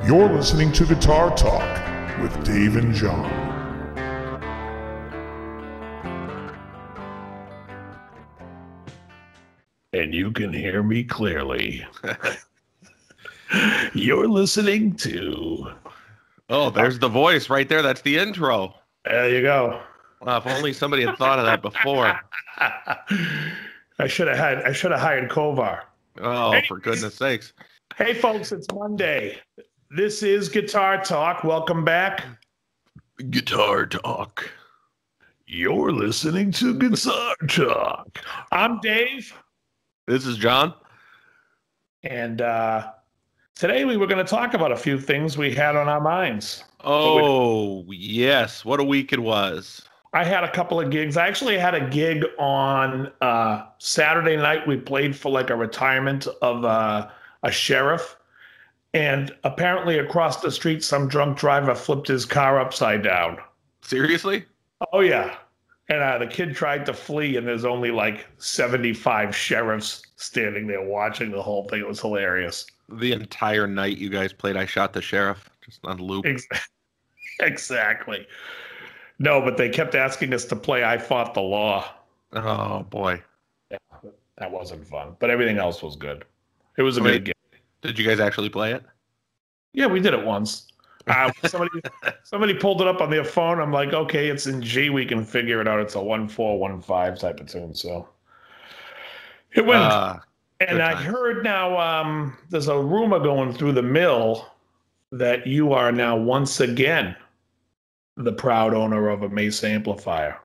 You're listening to Guitar Talk with Dave and Jon. And you can hear me clearly. You're listening to... Oh, there's the voice right there. That's the intro. There you go. Wow, if only somebody had thought of that before. I should have hired Kovar. Oh, Anyways, for goodness sakes. Hey, folks, it's Monday. This is Guitar Talk. Welcome back. Guitar Talk. You're listening to Guitar Talk. I'm Dave. This is Jon. And today we were going to talk about a few things we had on our minds. Oh, yes. What a week it was. I had a couple of gigs. I actually had a gig on Saturday night. We played for like a retirement of a sheriff. And apparently across the street, some drunk driver flipped his car upside down. Seriously? Oh, yeah. And the kid tried to flee, and there's only like 75 sheriffs standing there watching the whole thing. It was hilarious. The entire night you guys played I Shot the Sheriff, just on loop. Exactly. No, but they kept asking us to play I Fought the Law. Oh, boy. Yeah, that wasn't fun. But everything else was good. It was a good game. Did you guys actually play it? Yeah, we did it once. Somebody pulled it up on their phone. I'm like, okay, it's in G. We can figure it out. It's a 1-4-1-5 type of tune. So it went. And I heard now there's a rumor going through the mill that you are now once again the proud owner of a Mesa amplifier.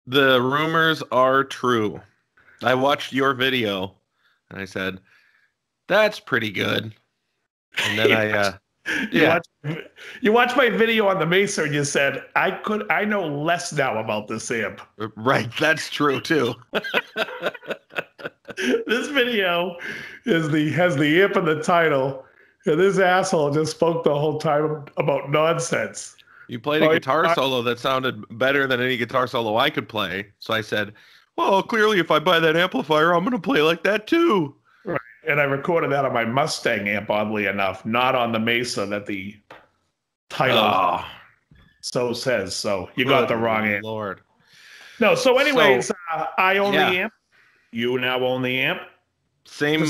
The rumors are true. I watched your video and I said, that's pretty good. And then you watched my video on the Mesa and you said, I know less now about this amp. Right, that's true too. This video has the amp in the title, and this asshole just spoke the whole time about nonsense. You played a guitar solo that sounded better than any guitar solo I could play. So I said, well, clearly if I buy that amplifier, I'm going to play like that too. Right. And I recorded that on my Mustang amp, oddly enough, not on the Mesa that the title so says. So you got the wrong amp. Lord. No, so anyways, I own the amp. You now own the amp. Same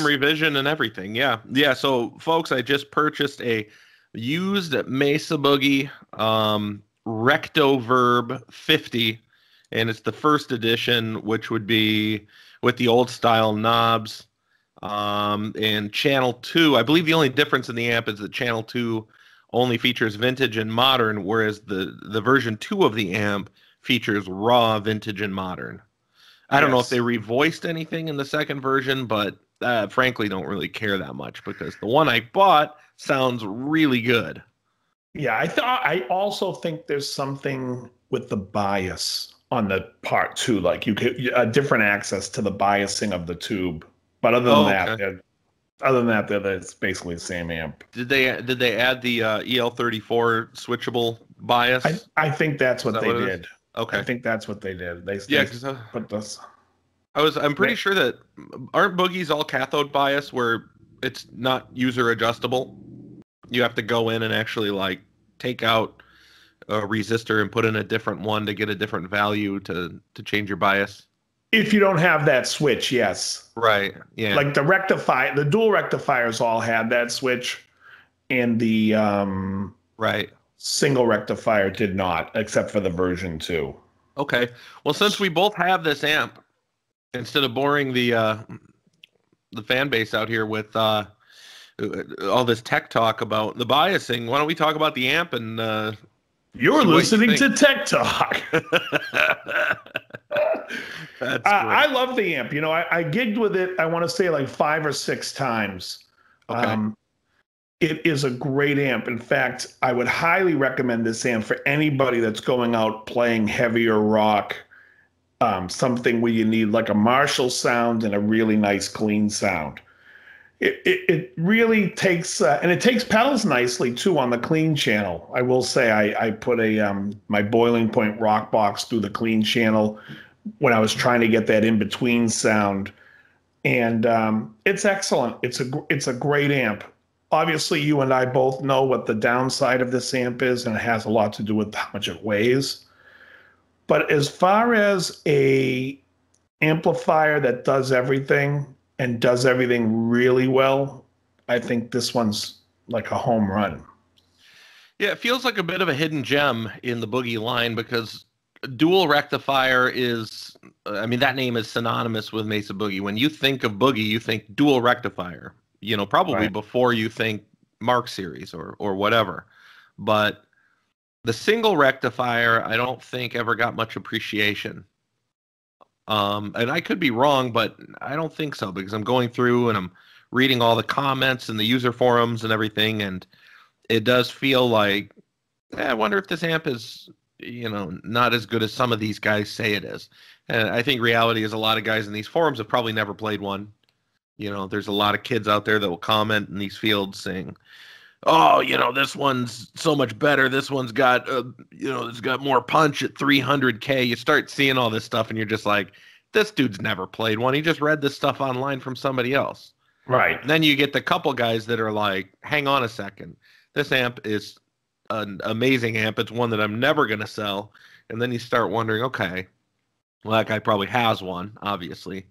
revision and everything. Yeah. So folks, I just purchased a used Mesa Boogie Rectoverb 50, and it's the first edition, which would be with the old style knobs. And channel 2, I believe the only difference in the amp is that channel 2 only features vintage and modern, whereas the version 2 of the amp features raw, vintage, and modern. I don't know if they revoiced anything in the second version, but frankly don't really care that much because the one I bought sounds really good. Yeah, I also think there's something with the bias on the part 2, like you could a different access to the biasing of the tube. But other than that, it's basically the same amp. Did they add the EL34 switchable bias? I think that's what they did. Okay, I think that's what they did. They put this. I'm pretty sure that aren't boogies all cathode bias where it's not user adjustable. You have to go in and actually like take out a resistor and put in a different one to get a different value to change your bias. If you don't have that switch, yes. Right. Yeah. Like the dual rectifiers all had that switch, and the single rectifier did not, except for the version 2. Okay. Well, since we both have this amp, instead of boring the fan base out here with all this tech talk about the biasing, why don't we talk about the amp and you're listening to Tech Talk. That's I love the amp. You know, I gigged with it, I want to say like 5 or 6 times. Okay. It is a great amp. In fact, I would highly recommend this amp for anybody that's going out playing heavier rock, something where you need like a Marshall sound and a really nice clean sound. It really takes, and it takes pedals nicely too on the clean channel. I will say I put my Boiling Point rock box through the clean channel when I was trying to get that in between sound, and it's excellent. It's a great amp. obviously you and I both know what the downside of this amp is, and it has a lot to do with how much it weighs. But as far as a amplifier that does everything and does everything really well, I think this one's like a home run. Yeah, it feels like a bit of a hidden gem in the Boogie line because dual rectifier is, I mean, that name is synonymous with Mesa Boogie. When you think of Boogie, you think dual rectifier, probably Right. before you think Mark series or whatever. But the single rectifier, I don't think ever got much appreciation. And I could be wrong, but I don't think so because I'm going through and I'm reading all the comments and the user forums and everything, and it does feel like, I wonder if this amp is, not as good as some of these guys say it is. And I think reality is a lot of guys in these forums have probably never played one. There's a lot of kids out there that will comment in these fields saying, oh, this one's so much better. This one's got, it's got more punch at 300K. You start seeing all this stuff and you're just like, this dude's never played one. He just read this stuff online from somebody else. Right. And then you get the couple guys that are like, hang on a second. This amp is an amazing amp. It's one that I'm never going to sell. And then you start wondering, okay, well, that guy probably has one, obviously.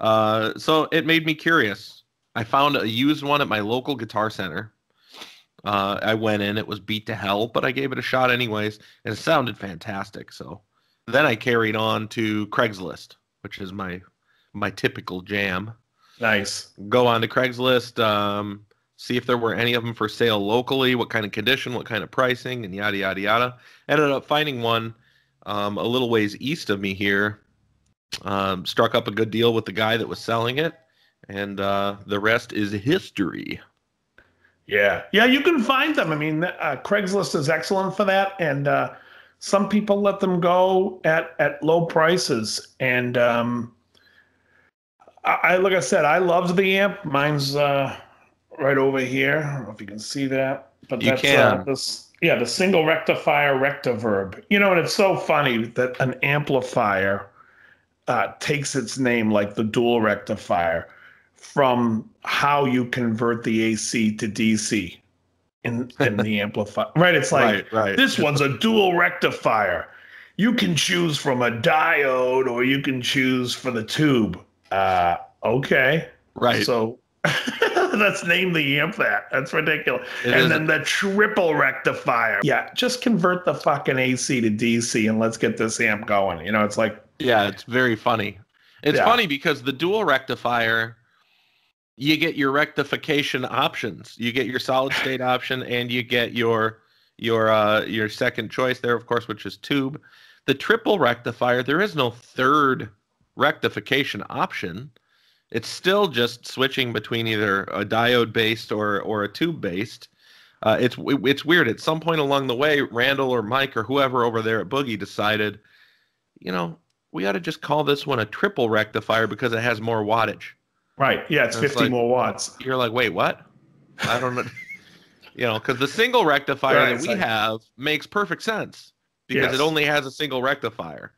So it made me curious. I found a used one at my local Guitar Center. I went in, it was beat to hell, but I gave it a shot anyways, and it sounded fantastic. So then I carried on to Craigslist, which is my typical jam. Nice. Go on to Craigslist, see if there were any of them for sale locally, what kind of condition, what kind of pricing, and yada, yada, yada. Ended up finding one a little ways east of me here. Struck up a good deal with the guy that was selling it, and the rest is history. Yeah. Yeah, you can find them. I mean, Craigslist is excellent for that. And some people let them go at low prices. And like I said, I loved the amp. Mine's right over here. I don't know if you can see that. But you that's can. the single rectifier Rectiverb. And it's so funny that an amplifier takes its name like the dual rectifier from how you convert the AC to DC in the amplifier. Right? It's like, right. This one's a dual rectifier. You can choose from a diode or you can choose for the tube. Okay. Right. So let's name the amp that. That's ridiculous. Then the triple rectifier. Yeah, just convert the fucking AC to DC and let's get this amp going. It's like... Yeah, it's very funny. It's funny because the dual rectifier, you get your rectification options. You get your solid state option, and you get your second choice there, of course, which is tube. The triple rectifier, there is no third rectification option. It's still just switching between either a diode based or a tube based. It's weird. At some point along the way, Randall or Mike or whoever over there at Boogie decided, we ought to just call this one a triple rectifier because it has more wattage. Right. Yeah, it's 50 more watts. You're like, wait, what? I don't know. Because the single rectifier that we have makes perfect sense because it only has a single rectifier.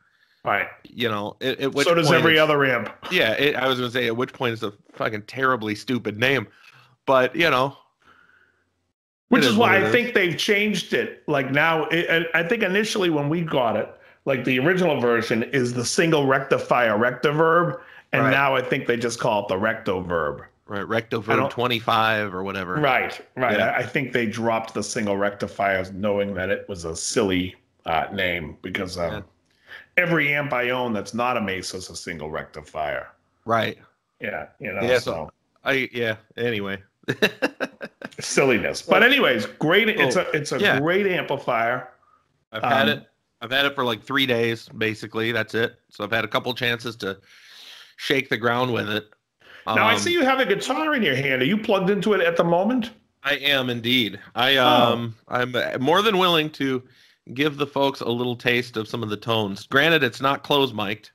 Right. So does every other amp. Yeah, I was going to say, at which point it's a fucking terribly stupid name. But, Which is why I think they've changed it. Like now, I think initially when we got it, like the original version is the single rectifier Rectiverb. And now I think they just call it the Rectoverb. Right, Rectoverb 25 or whatever. Right. Yeah. I think they dropped the single rectifiers knowing that it was a silly name because every amp I own that's not a Mesa is a single rectifier. Right. Yeah, anyway. Silliness. But anyways, great. It's a great amplifier. I've had it. I've had it for like 3 days, basically. That's it. So I've had a couple chances to shake the ground with it. Now I see you have a guitar in your hand. Are you plugged into it at the moment? I am indeed. I'm more than willing to give the folks a little taste of some of the tones. Granted, it's not closed mic'd.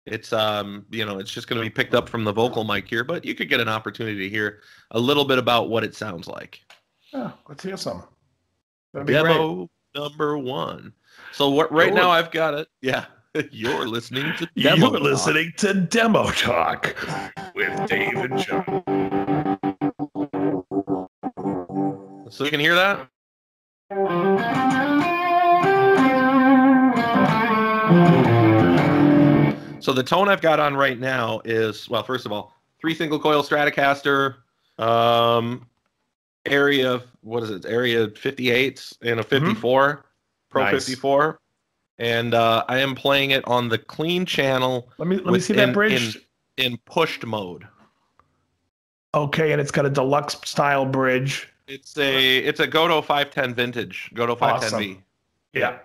It's it's just going to be picked up from the vocal mic here, but you could get an opportunity to hear a little bit about what it sounds like. Oh, let's hear some. That'd be Demo great. number 1. So now I've got it. Yeah. You're listening to Demo You're Talk. listening to Demo Talk with Dave and Jon. So you can hear that? So the tone I've got on right now is, well, first of all, 3 single coil Stratocaster, area, what is it? Area 58 and a 54, Pro Nice. 54. And I am playing it on the clean channel. Let me see that bridge. In pushed mode. Okay, and it's got a deluxe style bridge. It's a Godot 510 vintage, Godot 510V. Awesome. Yeah.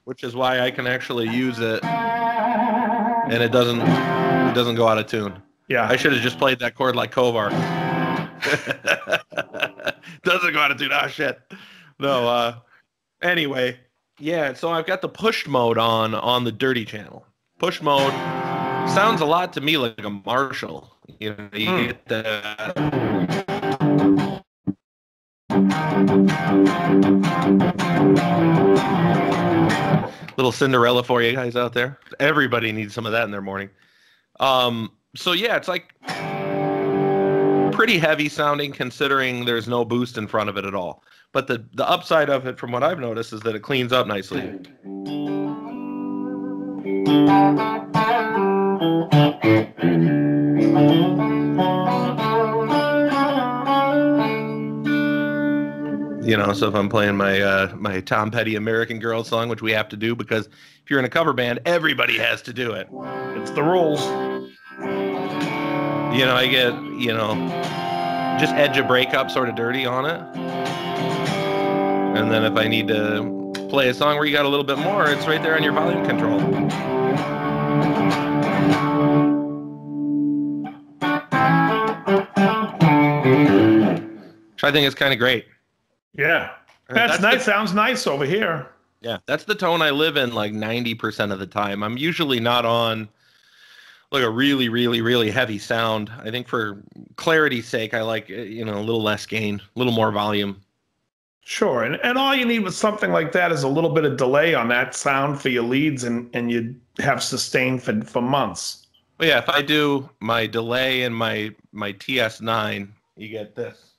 Which is why I can actually use it and it doesn't go out of tune. Yeah. I should have just played that chord like Kovar. Doesn't go out of tune. Oh shit. No, anyway, yeah, so I've got the pushed mode on the dirty channel. Push mode sounds a lot to me like a Marshall. You know, you get that little Cinderella for you guys out there. Everybody needs some of that in their morning. So yeah, it's like pretty heavy sounding considering there's no boost in front of it at all. But the upside of it, from what I've noticed, is that it cleans up nicely. You know, so if I'm playing my my Tom Petty American Girl song, which we have to do because if you're in a cover band, everybody has to do it. It's the rules. You know, I get, you know, just edge a breakup sort of dirty on it. And then if I need to play a song where you got a little bit more, it's right there on your volume control. Which I think is kind of great. Yeah. That's nice. Sounds nice over here. Yeah, that's the tone I live in like 90% of the time. I'm usually not on like a really, really, really heavy sound. I think for clarity's sake, I like, you know, a little less gain, a little more volume. Sure. And all you need with something like that is a little bit of delay on that sound for your leads, and you have sustain for months. Well, yeah, if I do my delay and my TS9, you get this.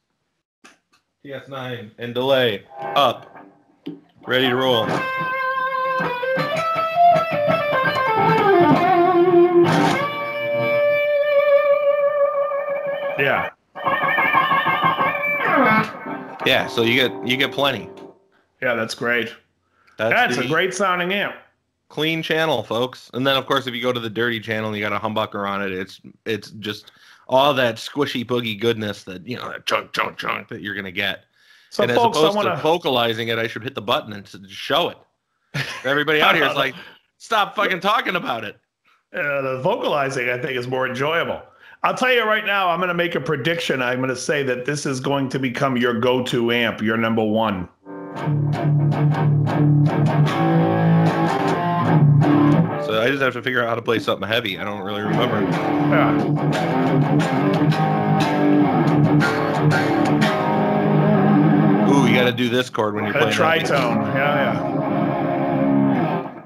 TS9 and delay up, ready to roll. Yeah. Yeah, so you get plenty. Yeah, that's great. That's a great sounding amp. Clean channel, folks. And then of course if you go to the dirty channel, you got a humbucker on it. It's just all that squishy boogie goodness that, you know, that chunk that you're gonna get. So and folks, as opposed to vocalizing it, I should hit the button and just show it. Everybody out here is like, stop fucking talking about it. The vocalizing, I think, is more enjoyable. I'll tell you right now, I'm going to make a prediction. I'm going to say that this is going to become your go-to amp, your number one. So I just have to figure out how to play something heavy. I don't really remember. Yeah. Ooh, you got to do this chord when you're playing. A tritone, yeah.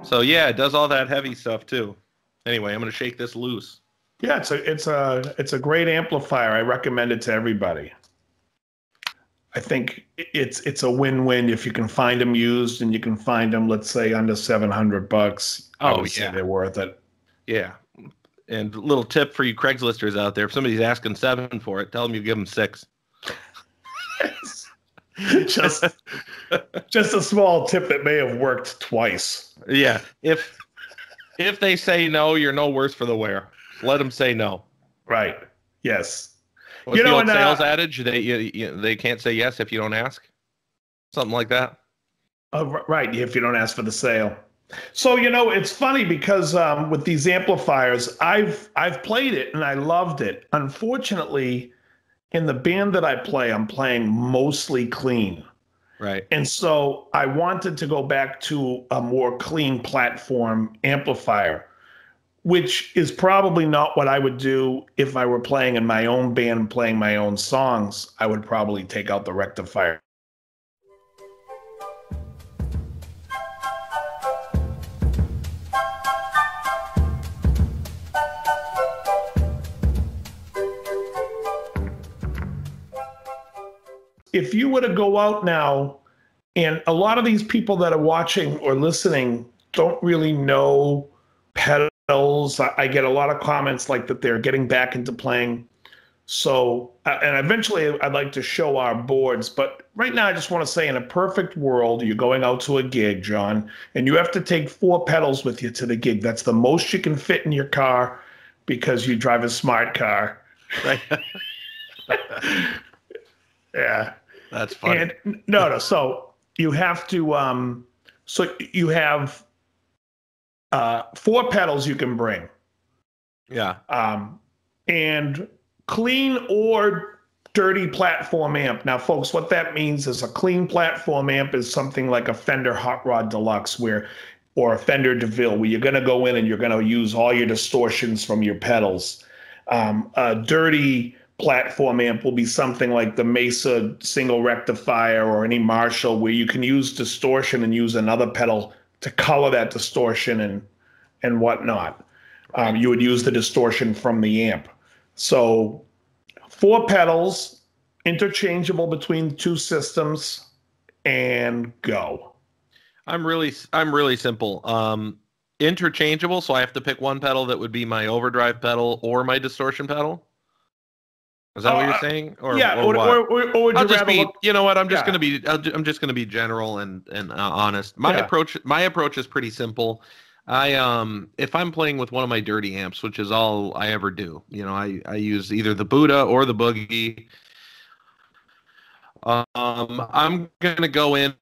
So yeah, it does all that heavy stuff too. Anyway, I'm going to shake this loose. Yeah, it's a great amplifier. I recommend it to everybody. I think it's a win-win if you can find them used and you can find them, let's say, under $700. I would say they're worth it. Yeah, and a little tip for you Craigslisters out there: if somebody's asking $7 for it, tell them you give them $6. just a small tip that may have worked twice. Yeah, if they say no, you're no worse for the wear. Let them say no. Right. Yes. What's the old sales adage? They can't say yes if you don't ask. Something like that. Right. If you don't ask for the sale. So, you know, it's funny because with these amplifiers, I've played it and I loved it. Unfortunately, in the band that I play, I'm playing mostly clean. Right. And so I wanted to go back to a more clean platform amplifier, which is probably not what I would do if I were playing in my own band, playing my own songs. I would probably take out the rectifier. if you were to go out now, and a lot of these people that are watching or listening don't really know pedals. I get a lot of comments like that they're getting back into playing. So, and eventually I'd like to show our boards, but right now I just want to say in a perfect world, you're going out to a gig, John, and you have to take 4 pedals with you to the gig. That's the most you can fit in your car because you drive a smart car. Right. Yeah. That's funny. And no. So you have to, so you have 4 pedals you can bring. Yeah. And clean or dirty platform amp. Now, folks, what that means is a clean platform amp is something like a Fender Hot Rod Deluxe or a Fender DeVille, where you're going to go in and you're going to use all your distortions from your pedals. A dirty platform amp will be something like the Mesa single rectifier or any Marshall, where you can use distortion and use another pedal to color that distortion and whatnot. You would use the distortion from the amp. So 4 pedals, interchangeable between 2 systems, and go. I'm really simple. Interchangeable, so I have to pick one pedal that would be my overdrive pedal or my distortion pedal. Is that what you're saying? Or yeah, or what? Or would you rather look? You know what? I'm just gonna be general and honest. My approach is pretty simple. If I'm playing with one of my dirty amps, which is all I ever do, I use either the Buddha or the Boogie. I'm gonna go in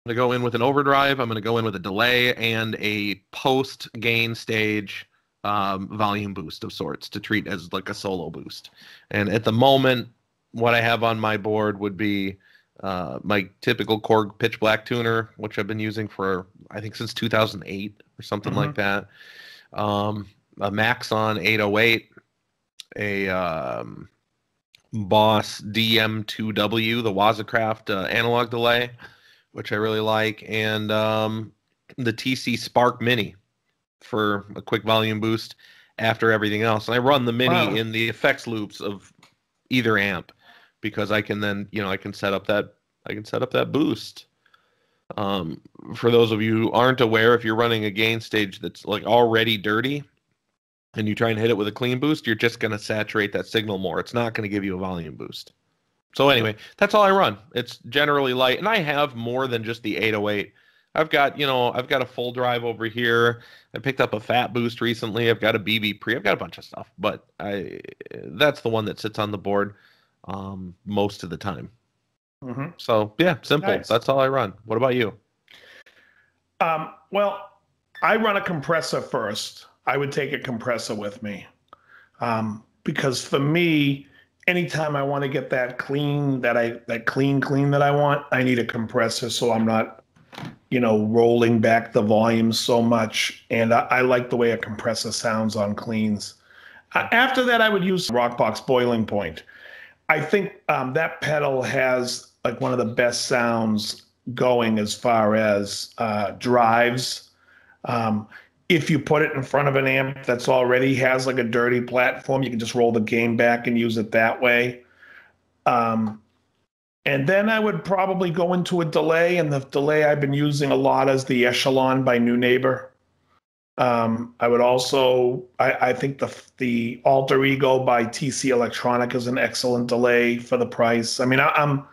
with an overdrive. I'm gonna go in with a delay and a post gain stage volume boost of sorts to treat as like a solo boost. And at the moment, what I have on my board would be my typical Korg pitch black tuner, which I've been using for, I think, since 2008 or something like that. A Maxon 808, a Boss DM2W, the Wazacraft analog delay, which I really like, and the TC Spark Mini for a quick volume boost after everything else. And I run the Mini in the effects loops of either amp because I can then, I can set up that boost. For those of you who aren't aware, if you're running a gain stage that's like already dirty and you try and hit it with a clean boost, you're just going to saturate that signal more. It's not going to give you a volume boost. So anyway, that's all I run. It's generally light, and I have more than just the 808. I've got a full drive over here. I picked up a fat boost recently. I've got a BB pre. I've got a bunch of stuff, but that's the one that sits on the board most of the time. So yeah, simple. Nice. That's all I run. What about you? Well, I run a compressor first. I would take a compressor with me because for me, anytime I want to get that clean that I want, I need a compressor so I'm not, rolling back the volume so much. And I like the way a compressor sounds on cleans. After that, I would use Rockbox Boiling Point. I think that pedal has like one of the best sounds going as far as drives. If you put it in front of an amp that's already has like a dirty platform, you can just roll the gain back and use it that way. And then I would probably go into a delay, and the delay I've been using a lot is the Echelon by New Neighbor. I would also, I think the Alter Ego by TC Electronic is an excellent delay for the price. I mean, I'm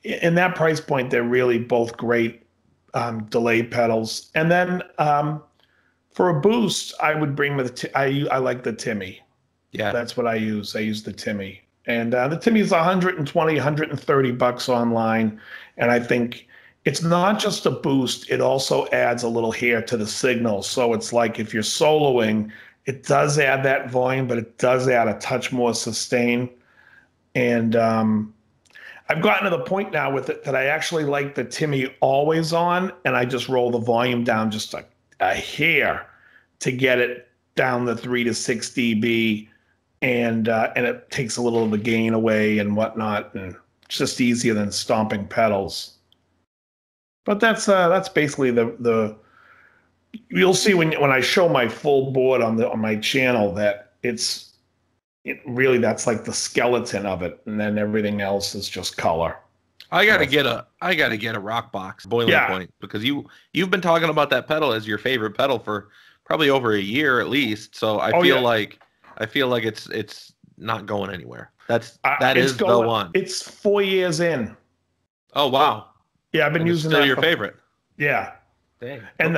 in that price point, they're really both great delay pedals. And then for a boost, I would bring I like the Timmy. Yeah, that's what I use. I use the Timmy. And the Timmy is $120, $130 online. And I think it's not just a boost, it also adds a little hair to the signal. So it's like if you're soloing, it does add that volume, but it does add a touch more sustain. And I've gotten to the point now with it that I actually like the Timmy always on, and I just roll the volume down just a hair to get it down the 3 to 6 dB. And it takes a little of the gain away and whatnot, and it's just easier than stomping pedals. But that's basically the you'll see when I show my full board on my channel that it's really that's like the skeleton of it, and then everything else is just color. I gotta get a rock box boiling point, because you've been talking about that pedal as your favorite pedal for probably over a year at least. So I feel like it's not going anywhere. That is the one. It's 4 years in. Oh wow. Yeah, I've been using that. Still your favorite. Yeah. Dang. And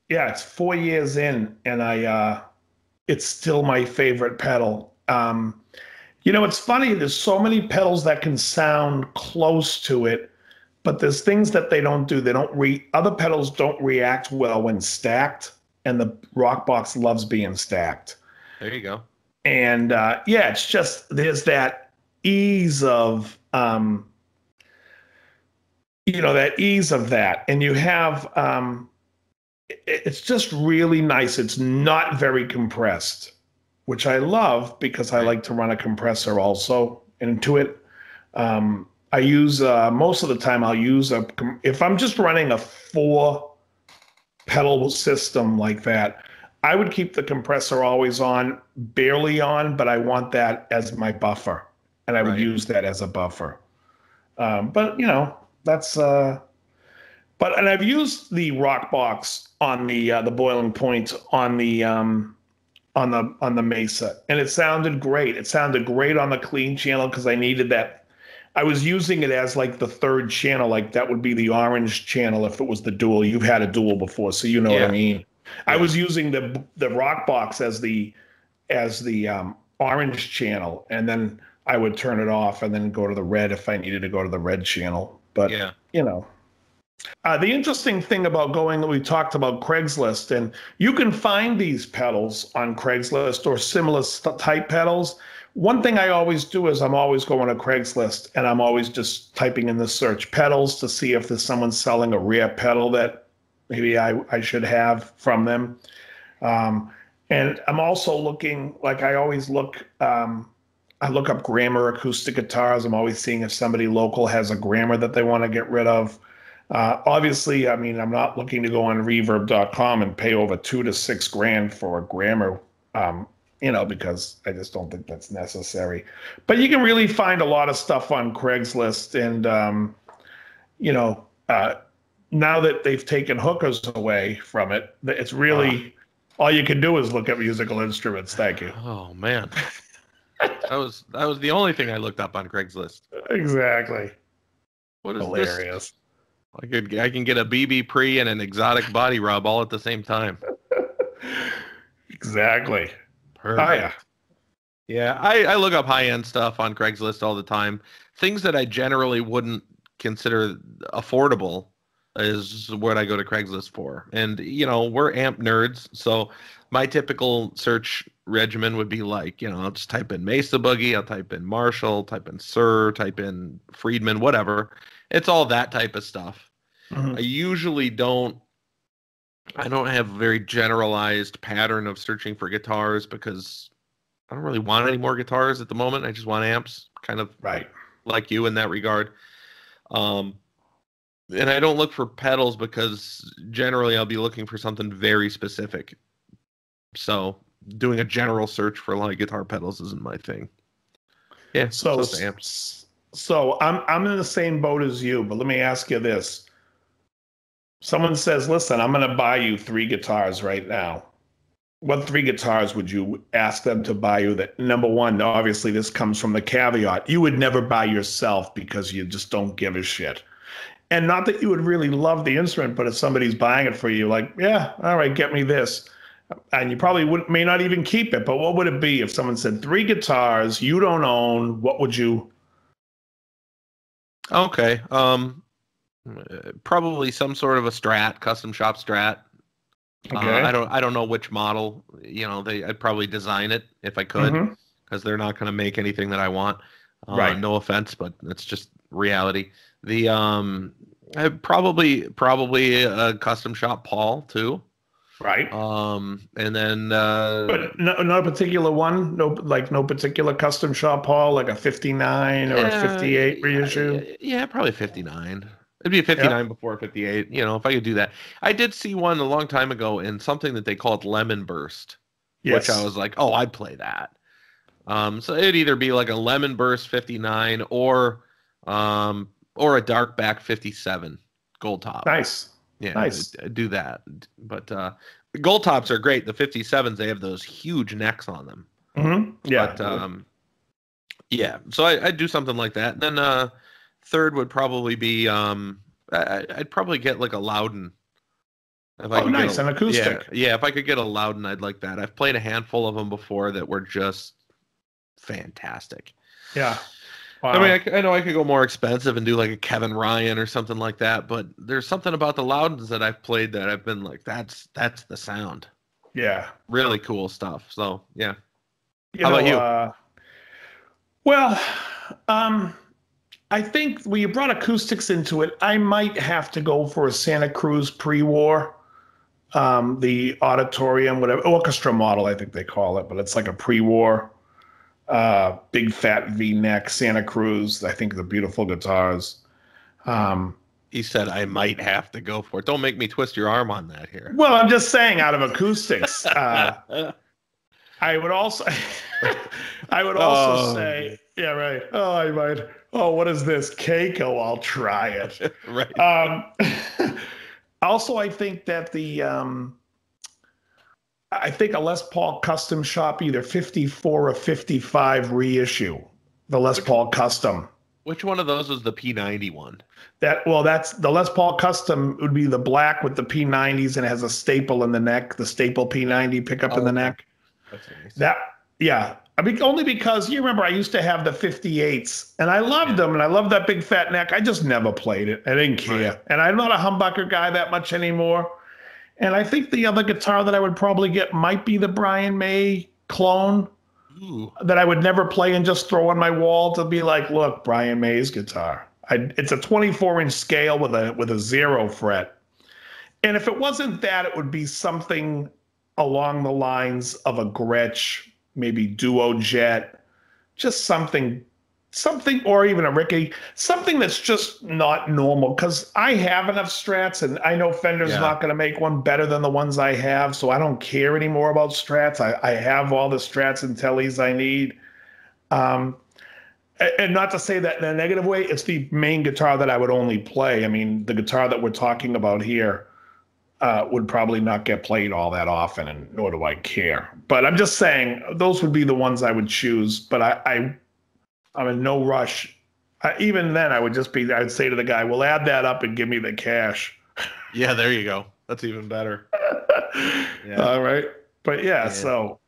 it's 4 years in, and it's still my favorite pedal. It's funny. There's so many pedals that can sound close to it, but there's things that they don't do. Other pedals don't react well when stacked, and the Rockbox loves being stacked. There you go. And it's just there's that ease of that, and you have it's just really nice. It's not very compressed, which I love because I like to run a compressor also into it. I use most of the time I'll use if I'm just running a 4 pedal system like that, I would keep the compressor always on, barely on, but I want that as my buffer, and I would use that as a buffer. But that's and I've used the Rockbox on the boiling point on the Mesa, and it sounded great. It sounded great on the clean channel because I needed that. I was using it as like the 3rd channel, like that would be the orange channel if it was the dual. You've had a dual before, so you know what I mean. Yeah. I was using the Rockbox as the orange channel, and then I would turn it off and then go to the red if I needed to go to the red channel. But the interesting thing about we talked about Craigslist, and you can find these pedals on Craigslist or similar type pedals. One thing I always do is I'm always going to Craigslist, and I'm always just typing in the search pedals to see if there's someone selling a rare pedal that maybe I should have from them. And I'm also looking, like I always look, I look up Grammar acoustic guitars. I'm always seeing if somebody local has a Grammar that they want to get rid of. Obviously, I mean, I'm not looking to go on reverb.com and pay over $2,000 to $6,000 for a Grammar, because I just don't think that's necessary. But you can really find a lot of stuff on Craigslist, and now that they've taken hookers away from it, it's really all you can do is look at musical instruments. Thank you. Oh man, that was the only thing I looked up on Craigslist. Exactly. What is hilarious? This? I can get a BB pre and an exotic body rub all at the same time. Exactly. Perfect. Yeah, I look up high-end stuff on Craigslist all the time. Things that I generally wouldn't consider affordable is what I go to Craigslist for. And, we're amp nerds, so my typical search regimen would be like, I'll just type in Mesa Boogie, I'll type in Marshall, type in Sir, type in Friedman, whatever. It's all that type of stuff. Mm-hmm. I usually don't have a very generalized pattern of searching for guitars because I don't really want any more guitars at the moment. I just want amps, kind of like you in that regard. And I don't look for pedals because generally I'll be looking for something very specific. So doing a general search for a lot of guitar pedals isn't my thing. Yeah, so amps. So I'm in the same boat as you, but let me ask you this. Someone says, listen, I'm going to buy you 3 guitars right now. What 3 guitars would you ask them to buy you? That number one, obviously this comes from the caveat. You would never buy yourself because you just don't give a shit. And not that you would really love the instrument, but if somebody's buying it for you, like, yeah, all right, get me this. And you probably may not even keep it, but what would it be if someone said 3 guitars you don't own? What would you? Okay. Probably some sort of a Strat, custom shop Strat. Okay. I don't know which model. I'd probably design it if I could, because they're not going to make anything that I want. No offense, but it's just reality. The probably a custom shop Paul too. Right. And then but no particular one, no particular custom shop Paul, like a 59 or a 58 reissue. Yeah, probably 59. It'd be a 59 before a 58. If I could do that. I did see one a long time ago in something that they called Lemon Burst, which I was like, oh, I'd play that. So it'd either be like a Lemon Burst 59 or a Dark Back 57 gold top. Nice. Yeah, Nice. do that. But the gold tops are great. The 57s, they have those huge necks on them. Mm-hmm. Yeah. But yeah, so I do something like that. And then third would probably be I'd probably get like a Loudon. Nice, an acoustic. Yeah, if I could get a Loudon, I'd like that. I've played a handful of them before that were just fantastic. Yeah. Wow. I mean, I know I could go more expensive and do like a Kevin Ryan or something like that, but there's something about the Loudons that I've played that I've been like, that's the sound. Yeah. Really cool stuff. So yeah. How about you? Well, I think when you brought acoustics into it, I might have to go for a Santa Cruz pre-war, the auditorium, whatever, orchestra model, I think they call it, but it's like a pre-war, big fat V-neck Santa Cruz. I think the beautiful guitars. He said, I might have to go for it. Don't make me twist your arm on that here. Well, I'm just saying out of acoustics. I would also say, yeah, right. Oh, I might. Oh, what is this? Keiko, I'll try it. Right. Also, I think that I think a Les Paul Custom Shop, either 54 or 55 reissue, the Les Paul Custom. Which one of those was the P90 one? That's the Les Paul Custom would be the black with the P90s and it has a staple in the neck, the staple P90 pickup in the neck. That's nice. Yeah. I mean, only because you remember I used to have the 58s and I loved them and I loved that big fat neck. I just never played it. I didn't care. Right. And I'm not a humbucker guy that much anymore. And I think the other guitar that I would probably get might be the Brian May clone. Ooh. That I would never play and just throw on my wall to be like, look, Brian May's guitar. It's a 24-inch scale with a 0 fret. And if it wasn't that, it would be something along the lines of a Gretsch, maybe Duo Jet, just something, or even a Ricky, something that's just not normal. Because I have enough Strats, and I know Fender's not going to make one better than the ones I have, so I don't care anymore about Strats. I have all the Strats and Tellys I need. And not to say that in a negative way, it's the main guitar that I would only play. I mean, the guitar that we're talking about here would probably not get played all that often, and nor do I care. But I'm just saying those would be the ones I would choose. But I'm in no rush. Even then, I'd say to the guy, "Well, add that up and give me the cash." Yeah, there you go. That's even better. Yeah. All right, but yeah. So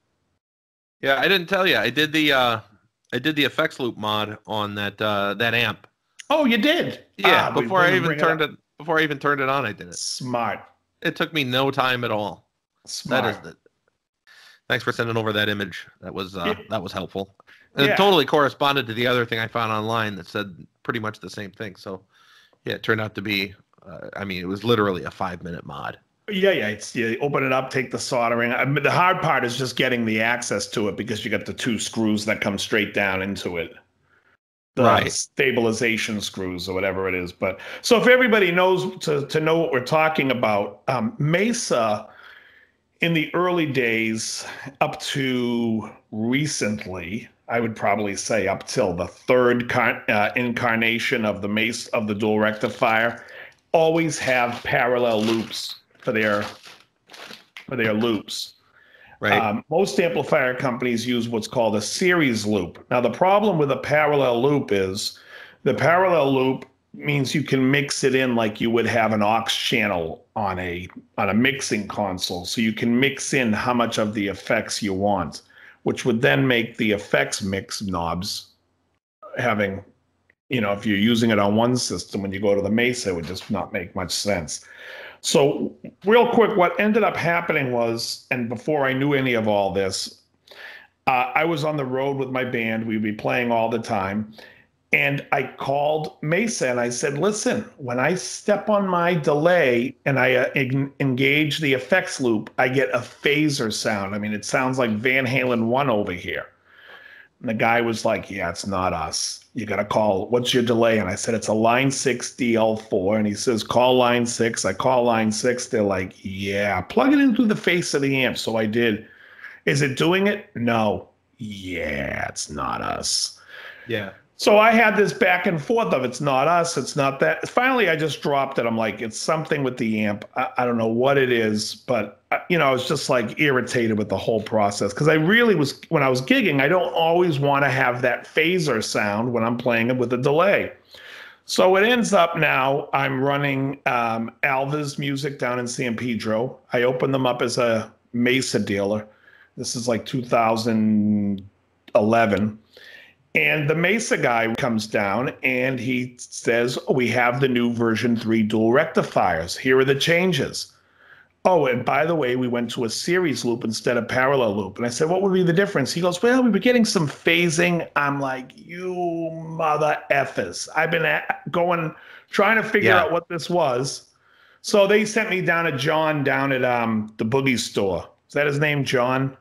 yeah, I didn't tell you. I did the effects loop mod on that amp. Oh, you did? Yeah. Before I even turned it on, I did it. Smart. It took me no time at all. Smart. Thanks for sending over that image. That was helpful. And it totally corresponded to the other thing I found online that said pretty much the same thing. So yeah, it turned out to be. It was literally a 5-minute mod. Yeah. You open it up, take the soldering. The hard part is just getting the access to it because you got the 2 screws that come straight down into it. The stabilization screws or whatever it is. But so if everybody knows to know what we're talking about, Mesa in the early days up to recently, I would probably say up till the third incarnation of the Mesa of the dual rectifier, always have parallel loops for their loops. Right. Most amplifier companies use what's called a series loop. Now, the problem with a parallel loop is the parallel loop means you can mix it in like you would have an aux channel on a mixing console. So you can mix in how much of the effects you want, which would then make the effects mix knobs having, if you're using it on one system, when you go to the Mesa, it would just not make much sense. So real quick, what ended up happening was, and before I knew any of all this, I was on the road with my band. We'd be playing all the time. And I called Mesa and I said, listen, when I step on my delay and I engage the effects loop, I get a phaser sound. I mean, it sounds like Van Halen 1 over here. And the guy was like, yeah, it's not us. You got to call. What's your delay? And I said, it's a line 6 DL4. And he says, call line 6. I call line 6. They're like, yeah, plug it in through the face of the amp. So I did. Is it doing it? No. yeah, it's not us. Yeah. So I had this back and forth of it's not us, it's not that. Finally, I just dropped it. I'm like, it's something with the amp. I don't know what it is, but I was just like irritated with the whole process because I really was, when I was gigging, I don't always want to have that phaser sound when I'm playing it with a delay. So it ends up now I'm running Alva's music down in San Pedro. I opened them up as a Mesa dealer. This is like 2011. And the Mesa guy comes down and he says, oh, we have the new version 3 dual rectifiers. Here are the changes. Oh, and by the way, we went to a series loop instead of parallel loop. And I said, what would be the difference? He goes, well, we were getting some phasing. I'm like, you mother effers. I've been trying to figure out what this was. So they sent me down to John down at the Boogie store. Is that his name, John?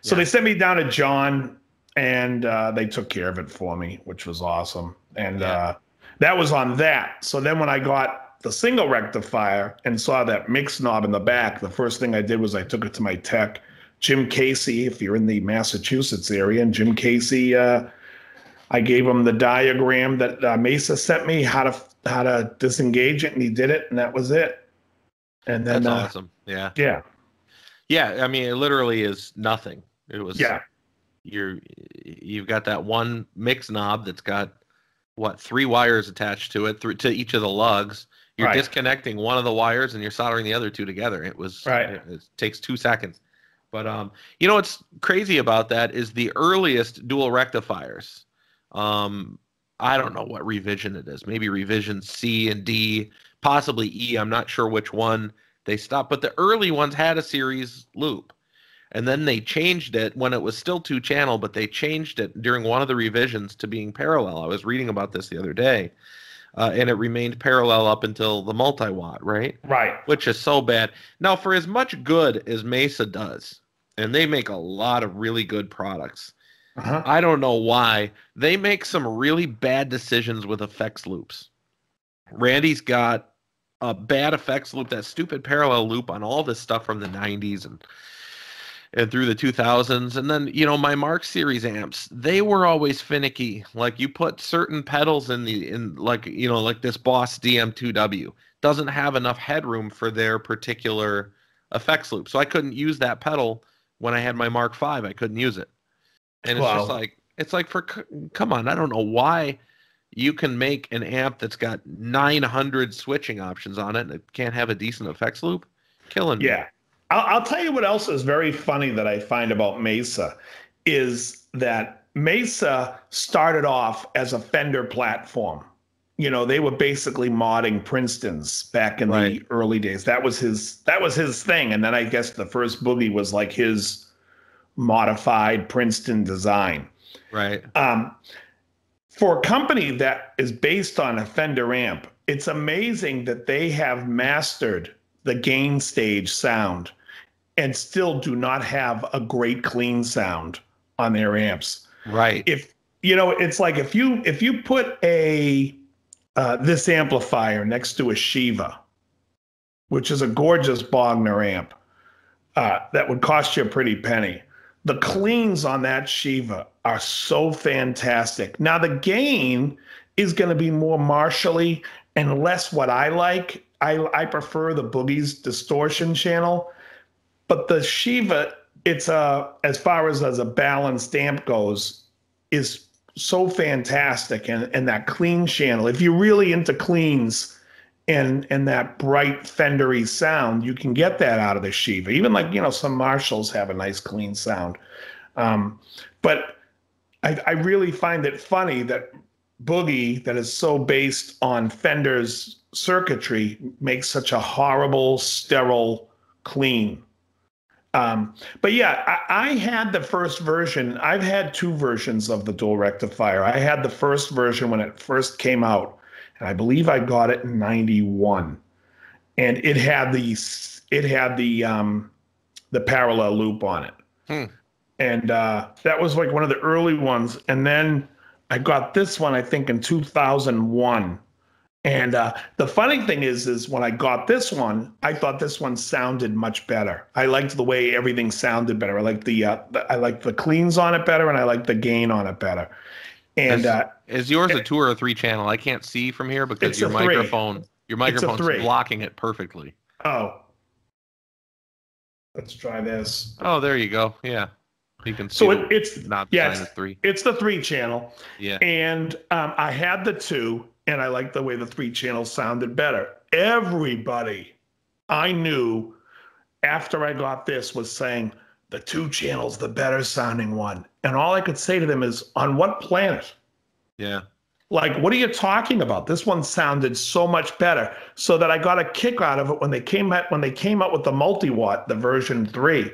So they sent me down to John. And they took care of it for me, which was awesome. And that was on that. So then when I got the single rectifier and saw that mix knob in the back, the first thing I did was I took it to my tech, Jim Casey, if you're in the Massachusetts area. And Jim Casey, I gave him the diagram that Mesa sent me, how to disengage it, and he did it, and that was it. And then that's awesome. Yeah. Yeah. Yeah. I mean, it literally is nothing. It was. Yeah. You've got that one mix knob that's got 3 wires attached to it to each of the lugs. You're disconnecting one of the wires and you're soldering the other 2 together. It takes 2 seconds. But what's crazy about that is the earliest dual rectifiers. I don't know what revision it is. Maybe revision C and D, possibly E. I'm not sure which one they stopped, but the early ones had a series loop. And then they changed it when it was still 2-channel, but they changed it during one of the revisions to being parallel. I was reading about this the other day, and it remained parallel up until the multi-watt, right? Right. Which is so bad. Now, for as much good as Mesa does, and they make a lot of really good products, I don't know why, they make some really bad decisions with effects loops. Randy's got a bad effects loop, that stupid parallel loop on all this stuff from the 90s and through the 2000s. And then, my Mark series amps, they were always finicky. Like you put certain pedals in like this Boss DM2W doesn't have enough headroom for their particular effects loop. So I couldn't use that pedal when I had my Mark V. I couldn't use it. And it's just come on, I don't know why you can make an amp that's got 900 switching options on it and it can't have a decent effects loop. Killing me. Yeah. I'll tell you what else is very funny that I find about Mesa is that Mesa started off as a Fender platform. They were basically modding Princeton's back in the early days. That was his thing. And then I guess the first Boogie was like his modified Princeton design. Right. For a company that is based on a Fender amp, it's amazing that they have mastered the gain stage sound and still do not have a great clean sound on their amps. Right. It's like if you put this amplifier next to a Shiva, which is a gorgeous Bogner amp, that would cost you a pretty penny. The cleans on that Shiva are so fantastic. Now the gain is going to be more Marshall-y and less what I like. I prefer the Boogie's distortion channel, but the Shiva, it's as far as a balanced amp goes, is so fantastic, and that clean channel. If you're really into cleans and that bright Fendery sound, you can get that out of the Shiva. Even some Marshalls have a nice clean sound, but I really find it funny that Boogie, that is so based on Fender's circuitry, makes such a horrible, sterile clean. But yeah, I had the first version. I've had 2 versions of the dual rectifier. I had the first version when it first came out, and I believe I got it in '91, and it had the parallel loop on it, and that was like one of the early ones. And then I got this one, I think, in 2001. And the funny thing is when I got this one, I thought this one sounded much better. I liked the way everything sounded better. I like I like the cleans on it better, and I like the gain on it better. And is yours a 2 or a 3 channel? I can't see from here because it's a 3. Your It's a microphone's 3. blocking it perfectly. Oh, let's try this. Oh, there you go. Yeah. You can see so it's not yeah, sign of 3. it's the 3 channel. Yeah. And I had the 2, and I liked the way the 3 channels sounded better. Everybody I knew after I got this was saying the 2 channel's the better sounding one. And all I could say to them is, on what planet? Yeah. Like, what are you talking about? This one sounded so much better. So that I got a kick out of it when they came out with the multi-watt, the version 3.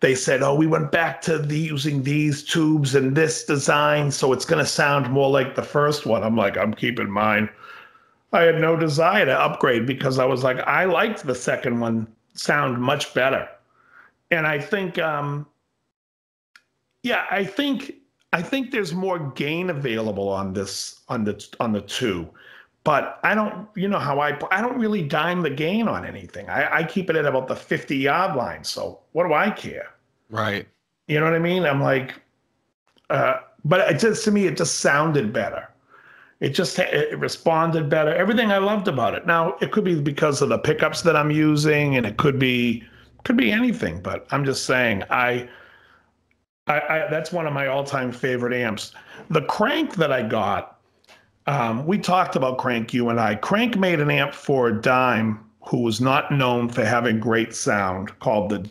They said, oh, we went back to using these tubes and this design, so it's going to sound more like the first one. I'm like, I'm keeping mine. I had no desire to upgrade because I was like, I liked the second one sound much better. And I think, I think there's more gain available on the 2. But I don't, you know how I don't really dime the gain on anything. I keep it at about the 50-yard line. So what do I care? Right. You know what I mean? I'm like, but to me, it just sounded better. It responded better. Everything I loved about it. Now, it could be because of the pickups that I'm using, and it could be anything. But I'm just saying, I that's one of my all-time favorite amps. The Crank that I got, we talked about Crank, you and I. Crank made an amp for Dime, who was not known for having great sound, called the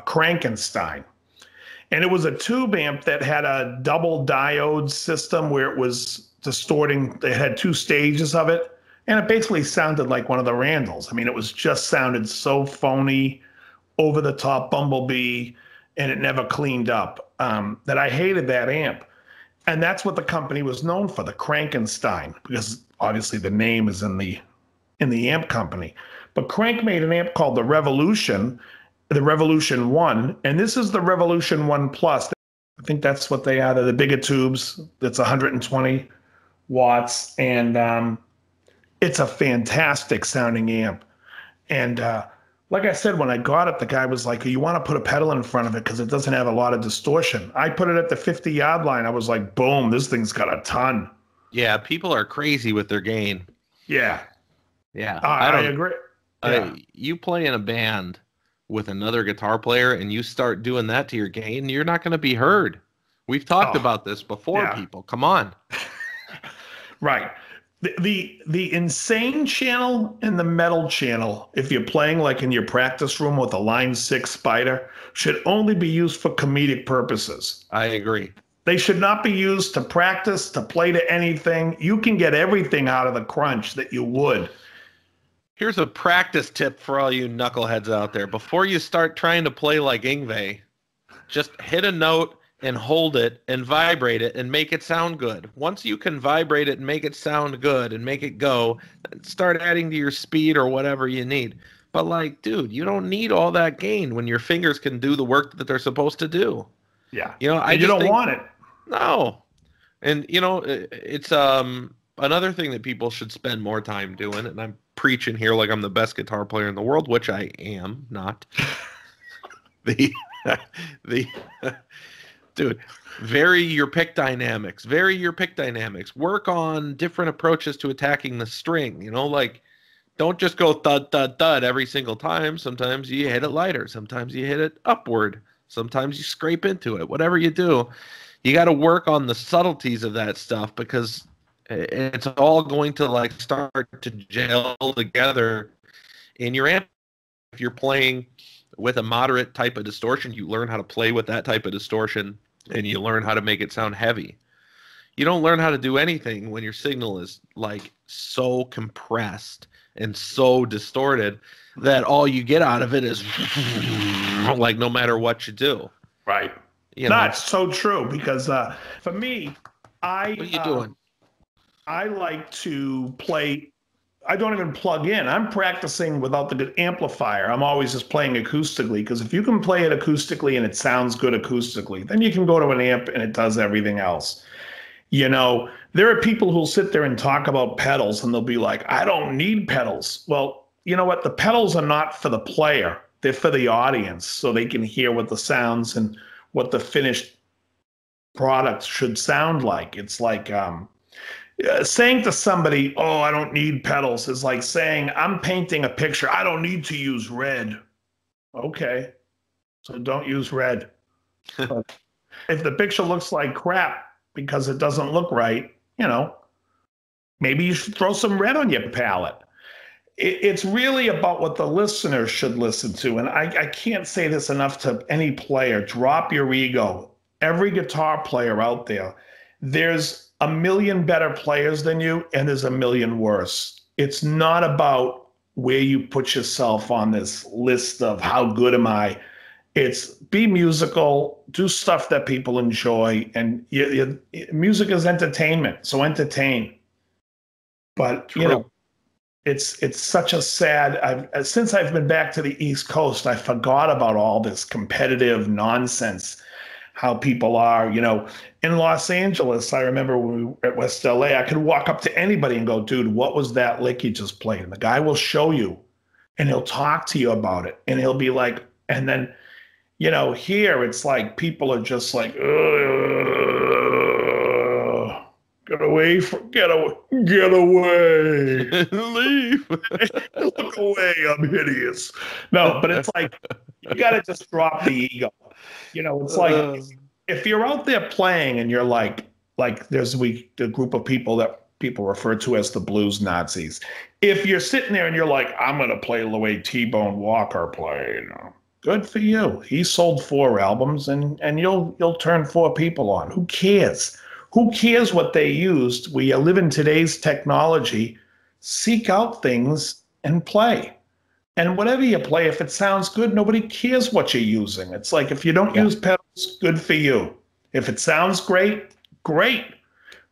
Crankenstein. And it was a tube amp that had a double diode system where it was distorting. It had 2 stages of it, and it basically sounded like one of the Randalls. I mean, it was just sounded so phony, over the top Bumblebee, and it never cleaned up, that I hated that amp. And that's what the company was known for, the Crankenstein, because obviously the name is in the amp company. But Crank made an amp called the Revolution 1, and this is the Revolution 1 Plus. I think that's what they are. They're the bigger tubes. It's 120 watts, and it's a fantastic sounding amp. And like I said, when I got it, the guy was like, you want to put a pedal in front of it because it doesn't have a lot of distortion. I put it at the 50-yard line. I was like, boom, this thing's got a ton. Yeah, people are crazy with their gain. Yeah. Yeah. I agree. Yeah. You play in a band with another guitar player and you start doing that to your gain, you're not going to be heard. We've talked about this before, people. Come on. Right. The insane channel and the metal channel, if you're playing like in your practice room with a Line 6 Spider, should only be used for comedic purposes. I agree. They should not be used to practice, to play to anything. You can get everything out of the crunch that you would. Here's a practice tip for all you knuckleheads out there. Before you start trying to play like Yngwie, just hit a note and hold it and vibrate it and make it sound good. Once you can vibrate it and make it sound good and make it go, start adding to your speed or whatever you need. But like, dude, you don't need all that gain when your fingers can do the work that they're supposed to do. Yeah. You know, you don't want it. No. And you know, it's another thing that people should spend more time doing, and I'm preaching here like I'm the best guitar player in the world, which I am not. the Dude, vary your pick dynamics. Work on different approaches to attacking the string. You know, like, don't just go thud, thud, thud every single time. Sometimes you hit it lighter. Sometimes you hit it upward. Sometimes you scrape into it. Whatever you do, you got to work on the subtleties of that stuff because it's all going to, like, start to gel together in your amp. If you're playing with a moderate type of distortion, you learn how to play with that type of distortion, and you learn how to make it sound heavy. You don't learn how to do anything when your signal is like so compressed and so distorted that all you get out of it is like no matter what you do. Right. You know? That's so true because for me, what are you doing? I like to play. I don't even plug in. I'm practicing without the good amplifier. I'm always just playing acoustically because if you can play it acoustically and it sounds good acoustically, then you can go to an amp and it does everything else. You know, there are people who'll sit there and talk about pedals and they'll be like, I don't need pedals. Well, you know what? The pedals are not for the player. They're for the audience so they can hear what the sounds and what the finished product should sound like. It's like saying to somebody, oh, I don't need pedals is like saying, I'm painting a picture. I don't need to use red. Okay, so don't use red. But if the picture looks like crap because it doesn't look right, you know, maybe you should throw some red on your palette. It's really about what the listener should listen to. And I can't say this enough to any player. Drop your ego. Every guitar player out there, there's a million better players than you, and there's a million worse. It's not about where you put yourself on this list of how good am I. It's be musical, do stuff that people enjoy, and music is entertainment, so entertain. But True. you know, it's such a sad. Since I've been back to the East Coast, I forgot about all this competitive nonsense. How people are, you know, in Los Angeles. I remember when we were at West LA, I could walk up to anybody and go, dude, what was that lick you just played? And the guy will show you and he'll talk to you about it. And he'll be like, and then, you know, here it's like people are just like, get away, get away, leave, look away, I'm hideous. No, but it's like, you got to just drop the ego. You know, it's like if you're out there playing and you're like there's the group of people that people refer to as the blues Nazis. If you're sitting there and you're like, I'm going to play the way T-Bone Walker played, good for you. He sold 4 albums and you'll turn 4 people on. Who cares? Who cares what they used? We live in today's technology. Seek out things and play. And whatever you play, if it sounds good, nobody cares what you're using. It's like if you don't use pedals, good for you. If it sounds great, great.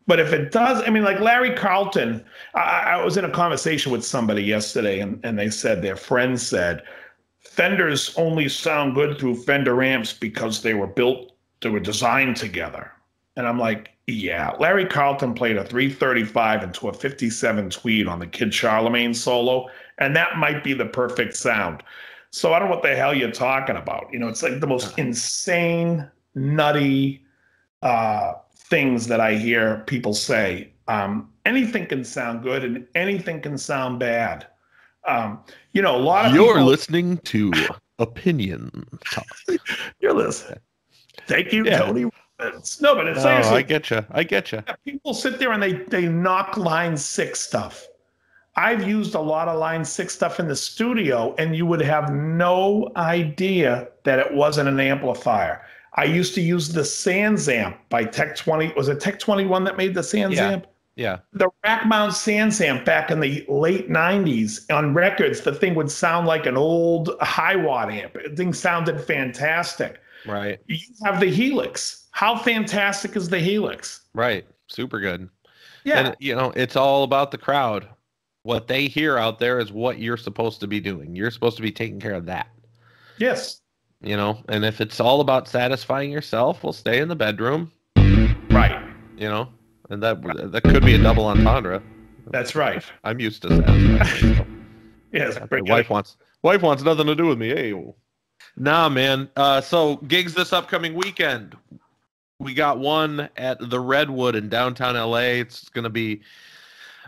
But if it does, I mean, like Larry Carlton, I was in a conversation with somebody yesterday, and they said, their friend said, Fenders only sound good through Fender amps because they were designed together. And I'm like, yeah, Larry Carlton played a 335 into a 57 Tweed on the Kid Charlemagne solo, and that might be the perfect sound. So I don't know what the hell you're talking about. You know, it's like the most insane, nutty things that I hear people say. Anything can sound good and anything can sound bad. You know, a lot of You're listening to Opinion Talk. You're listening. Thank you, Tony. No, but it's seriously. I get you. Yeah, people sit there and they knock line 6 stuff. I've used a lot of line 6 stuff in the studio, and you would have no idea that it wasn't an amplifier. I used to use the Sans amp by Tech 20. Was it Tech 21 that made the Sans amp? Yeah. The rack mount Sans amp back in the late 90s on records, the thing would sound like an old high watt amp. The thing sounded fantastic. Right. You have the Helix. How fantastic is the Helix? Right. Super good. Yeah. And, you know, it's all about the crowd. What they hear out there is what you're supposed to be doing. You're supposed to be taking care of that. Yes. You know, and if it's all about satisfying yourself, we'll stay in the bedroom. Right. You know, and that could be a double entendre. That's right. I'm used to satisfying. So. Yes. Wife wants nothing to do with me. Hey. Nah, man. So gigs this upcoming weekend. We got one at the Redwood in downtown LA. It's going to be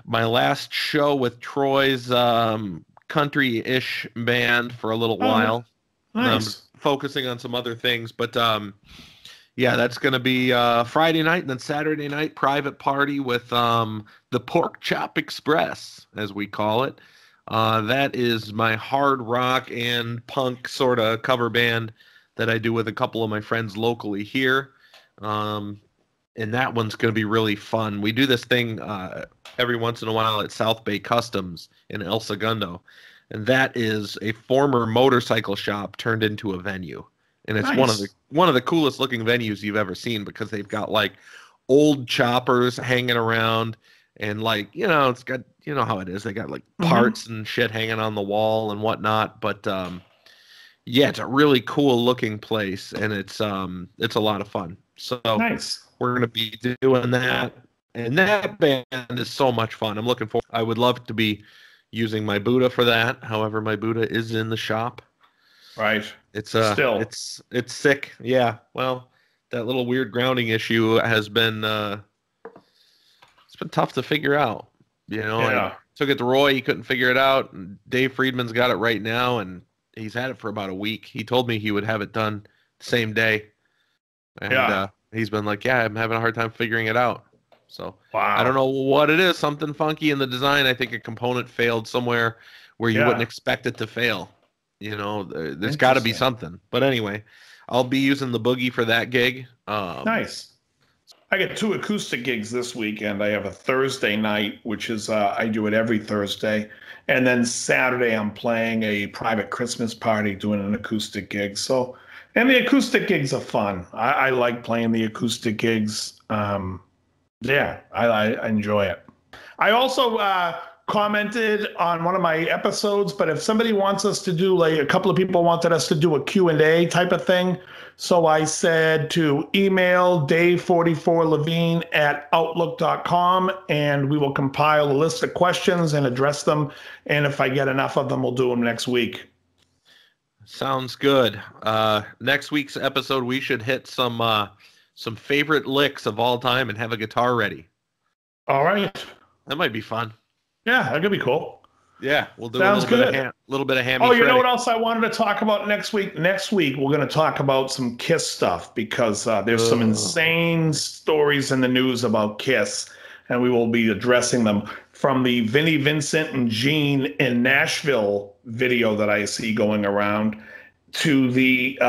my last show with Troy's country-ish band for a little while. Nice. Focusing on some other things, but yeah, that's going to be Friday night, and then Saturday night private party with the Pork Chop Express, as we call it. That is my hard rock and punk sort of cover band that I do with a couple of my friends locally here. And that one's going to be really fun. We do this thing every once in a while at South Bay Customs in El Segundo. And that is a former motorcycle shop turned into a venue. And it's nice. one of the coolest looking venues you've ever seen, because they've got like old choppers hanging around, and like, you know, it's got, you know how it is. They got like parts and shit hanging on the wall and whatnot. But yeah, it's a really cool looking place, and it's a lot of fun. So nice. We're going to be doing that. And that band is so much fun. I'm looking forward. I would love to be using my Buddha for that. However, my Buddha is in the shop. Right. It's Still. it's sick. Yeah. Well, that little weird grounding issue has been it's been tough to figure out. You know, I took it to Roy, he couldn't figure it out. And Dave Friedman's got it right now, and he's had it for about a week. He told me he would have it done the same day. And he's been like, yeah, I'm having a hard time figuring it out. So I don't know what it is, something funky in the design. I think a component failed somewhere where you wouldn't expect it to fail. You know, there's got to be something. But anyway, I'll be using the Boogie for that gig. Nice. I get 2 acoustic gigs this weekend. I have a Thursday night, which is I do it every Thursday. And then Saturday, I'm playing a private Christmas party, doing an acoustic gig. So, and the acoustic gigs are fun. I like playing the acoustic gigs. Yeah, I enjoy it. I also commented on one of my episodes, but if somebody wants us to do, like a couple of people wanted us to do a Q&A type of thing. So I said to email dave44levine@outlook.com, and we will compile a list of questions and address them. And if I get enough of them, we'll do them next week. Sounds good. Next week's episode, we should hit some favorite licks of all time and have a guitar ready. All right. That might be fun. Yeah, that could be cool. Yeah, we'll do Sounds a little bit of hammy. Oh, you know what else I wanted to talk about next week? Next week, we're going to talk about some Kiss stuff, because there's some insane stories in the news about Kiss, and we will be addressing them, from the Vinnie Vincent and Gene in Nashville video that I see going around to the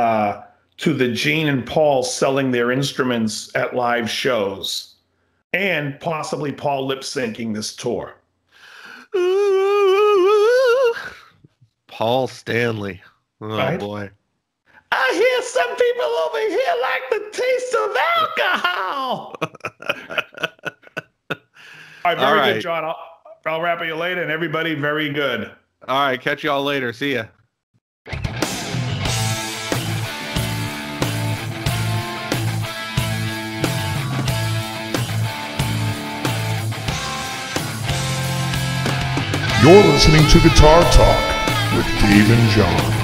Gene and Paul selling their instruments at live shows, and possibly Paul lip syncing this tour. Paul Stanley. Oh, right? Boy. I hear some people over here like the taste of alcohol. All right, very good, John. I'll wrap you later, and everybody, very good. All right, catch you all later. See ya. You're listening to Guitar Talk with Dave and Jon.